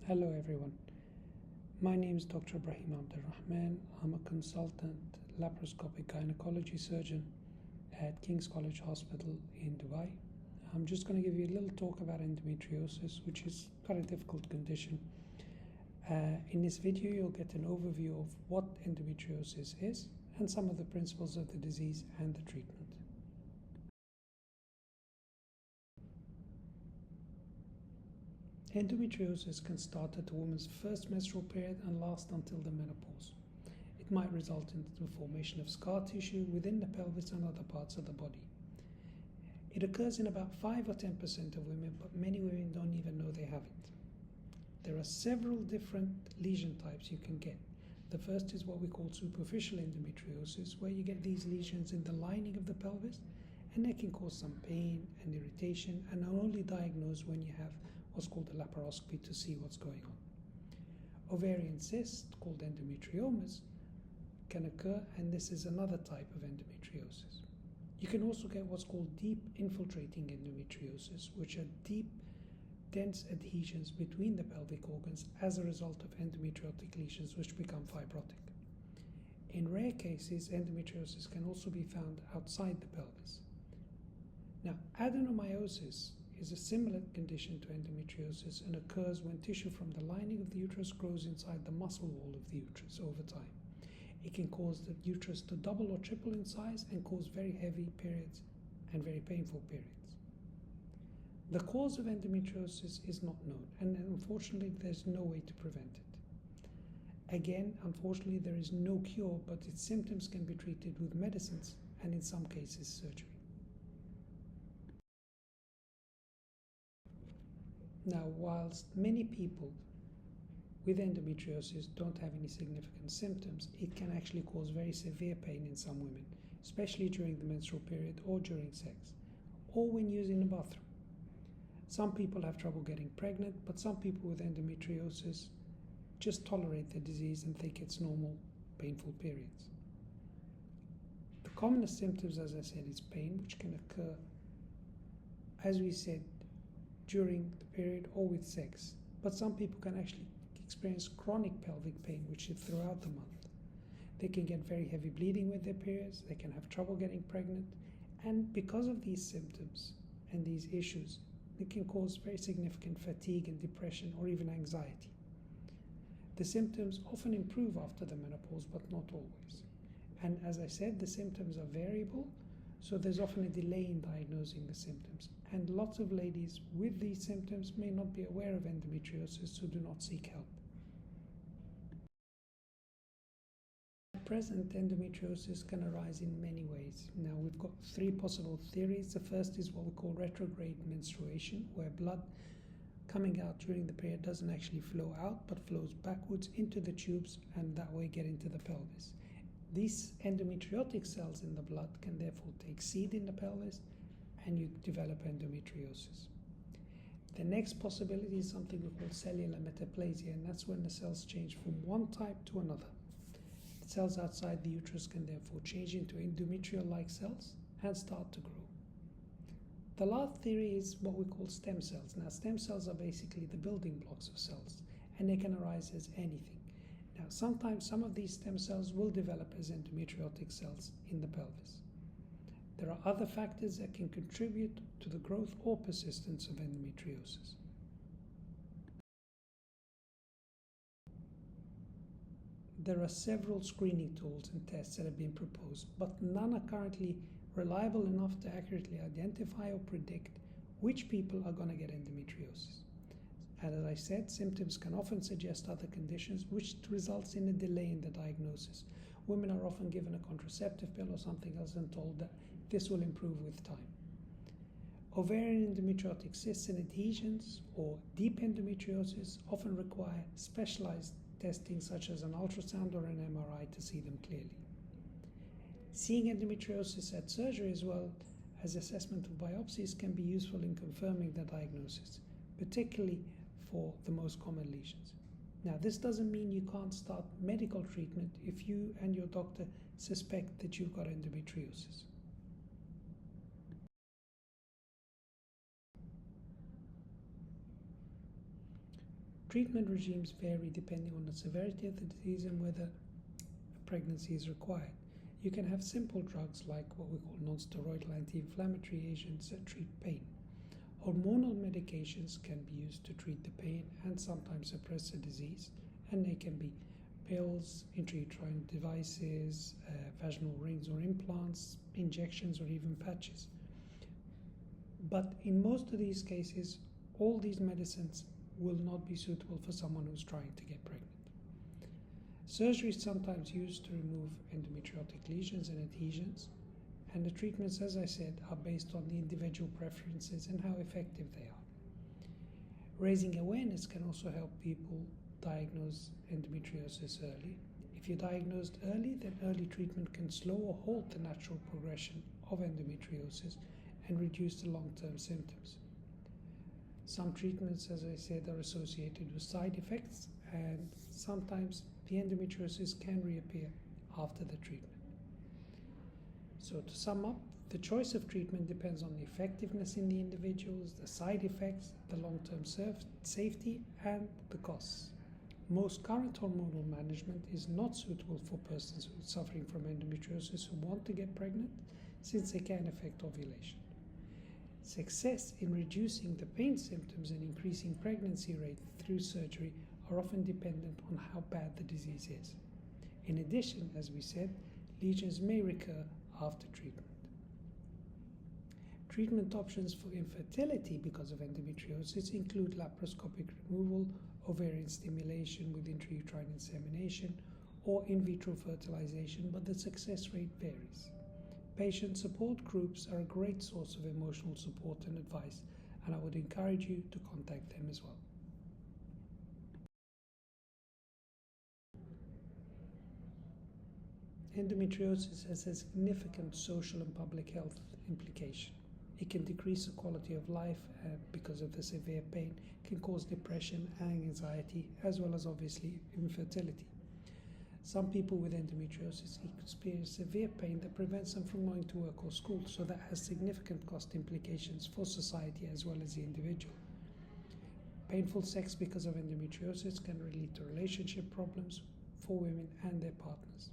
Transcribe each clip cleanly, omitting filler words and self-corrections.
Hello everyone, my name is Dr. Ibrahim Abdurrahman. I'm a consultant laparoscopic gynecology surgeon at King's College Hospital in Dubai. I'm just going to give you a little talk about endometriosis, which is quite a difficult condition. In this video you'll get an overview of what endometriosis is and some of the principles of the disease and the treatment. Endometriosis can start at a woman's first menstrual period and last until the menopause. It might result in the formation of scar tissue within the pelvis and other parts of the body. It occurs in about 5 or 10% of women, but many women don't even know they have it. There are several different lesion types you can get. The first is what we call superficial endometriosis, where you get these lesions in the lining of the pelvis, and they can cause some pain and irritation and are only diagnosed when you have what's called a laparoscopy to see what's going on. Ovarian cysts, called endometriomas, can occur, and this is another type of endometriosis. You can also get what's called deep infiltrating endometriosis, which are deep, dense adhesions between the pelvic organs as a result of endometriotic lesions which become fibrotic. In rare cases, endometriosis can also be found outside the pelvis. Now, adenomyosis is a similar condition to endometriosis and occurs when tissue from the lining of the uterus grows inside the muscle wall of the uterus over time. It can cause the uterus to double or triple in size and cause very heavy periods and very painful periods. The cause of endometriosis is not known, and unfortunately there's no way to prevent it. Again, unfortunately there is no cure, but its symptoms can be treated with medicines and in some cases surgery. Now, whilst many people with endometriosis don't have any significant symptoms, it can actually cause very severe pain in some women, especially during the menstrual period or during sex, or when using the bathroom. Some people have trouble getting pregnant, but some people with endometriosis just tolerate the disease and think it's normal, painful periods. The commonest symptoms, as I said, is pain, which can occur, as we said, during the period or with sex, but some people can actually experience chronic pelvic pain, which is throughout the month. They can get very heavy bleeding with their periods, they can have trouble getting pregnant, and because of these symptoms and these issues, it can cause very significant fatigue and depression or even anxiety. The symptoms often improve after the menopause, but not always. And as I said, the symptoms are variable, so there's often a delay in diagnosing the symptoms. And lots of ladies with these symptoms may not be aware of endometriosis, so do not seek help. At present, endometriosis can arise in many ways. Now, we've got 3 possible theories. The first is what we call retrograde menstruation, where blood coming out during the period doesn't actually flow out, but flows backwards into the tubes and that way get into the pelvis. These endometriotic cells in the blood can therefore take seed in the pelvis and you develop endometriosis. The next possibility is something we call cellular metaplasia, and that's when the cells change from one type to another. The cells outside the uterus can therefore change into endometrial-like cells and start to grow. The last theory is what we call stem cells. Now, stem cells are basically the building blocks of cells, and they can arise as anything. Now, sometimes some of these stem cells will develop as endometriotic cells in the pelvis. There are other factors that can contribute to the growth or persistence of endometriosis. There are several screening tools and tests that have been proposed, but none are currently reliable enough to accurately identify or predict which people are going to get endometriosis. And as I said, symptoms can often suggest other conditions, which results in a delay in the diagnosis. Women are often given a contraceptive pill or something else and told that this will improve with time. Ovarian endometriotic cysts and adhesions or deep endometriosis often require specialized testing such as an ultrasound or an MRI to see them clearly. Seeing endometriosis at surgery as well as assessment of biopsies can be useful in confirming the diagnosis, particularly for the most common lesions. Now, this doesn't mean you can't start medical treatment if you and your doctor suspect that you've got endometriosis. Treatment regimes vary depending on the severity of the disease and whether a pregnancy is required. You can have simple drugs like what we call non-steroidal anti-inflammatory agents that treat pain. Hormonal medications can be used to treat the pain and sometimes suppress the disease, and they can be pills, intrauterine devices, vaginal rings or implants, injections, or even patches. But in most of these cases, all these medicines will not be suitable for someone who's trying to get pregnant. Surgery is sometimes used to remove endometriotic lesions and adhesions, and the treatments, as I said, are based on the individual preferences and how effective they are. Raising awareness can also help people diagnose endometriosis early. If you're diagnosed early, then early treatment can slow or halt the natural progression of endometriosis and reduce the long-term symptoms. Some treatments, as I said, are associated with side effects, and sometimes the endometriosis can reappear after the treatment. So to sum up, the choice of treatment depends on the effectiveness in the individuals, the side effects, the long-term safety, and the costs. Most current hormonal management is not suitable for persons suffering from endometriosis who want to get pregnant, since they can affect ovulation. Success in reducing the pain symptoms and increasing pregnancy rate through surgery are often dependent on how bad the disease is. In addition, as we said, lesions may recur after treatment. Treatment options for infertility because of endometriosis include laparoscopic removal, ovarian stimulation with intrauterine insemination, or in vitro fertilization, but the success rate varies. Patient support groups are a great source of emotional support and advice, and I would encourage you to contact them as well. Endometriosis has a significant social and public health implication. It can decrease the quality of life because of the severe pain, can cause depression and anxiety, as well as obviously infertility. Some people with endometriosis experience severe pain that prevents them from going to work or school, so that has significant cost implications for society as well as the individual. Painful sex because of endometriosis can lead to relationship problems for women and their partners.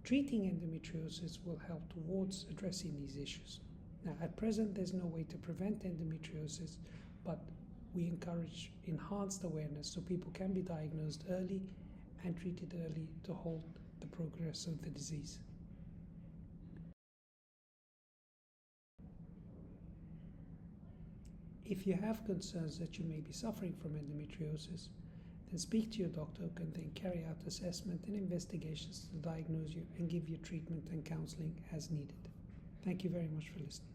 Treating endometriosis will help towards addressing these issues. Now, at present, there's no way to prevent endometriosis, but we encourage enhanced awareness so people can be diagnosed early and treated early to halt the progress of the disease. If you have concerns that you may be suffering from endometriosis, then speak to your doctor, who can then carry out assessment and investigations to diagnose you and give you treatment and counseling as needed. Thank you very much for listening.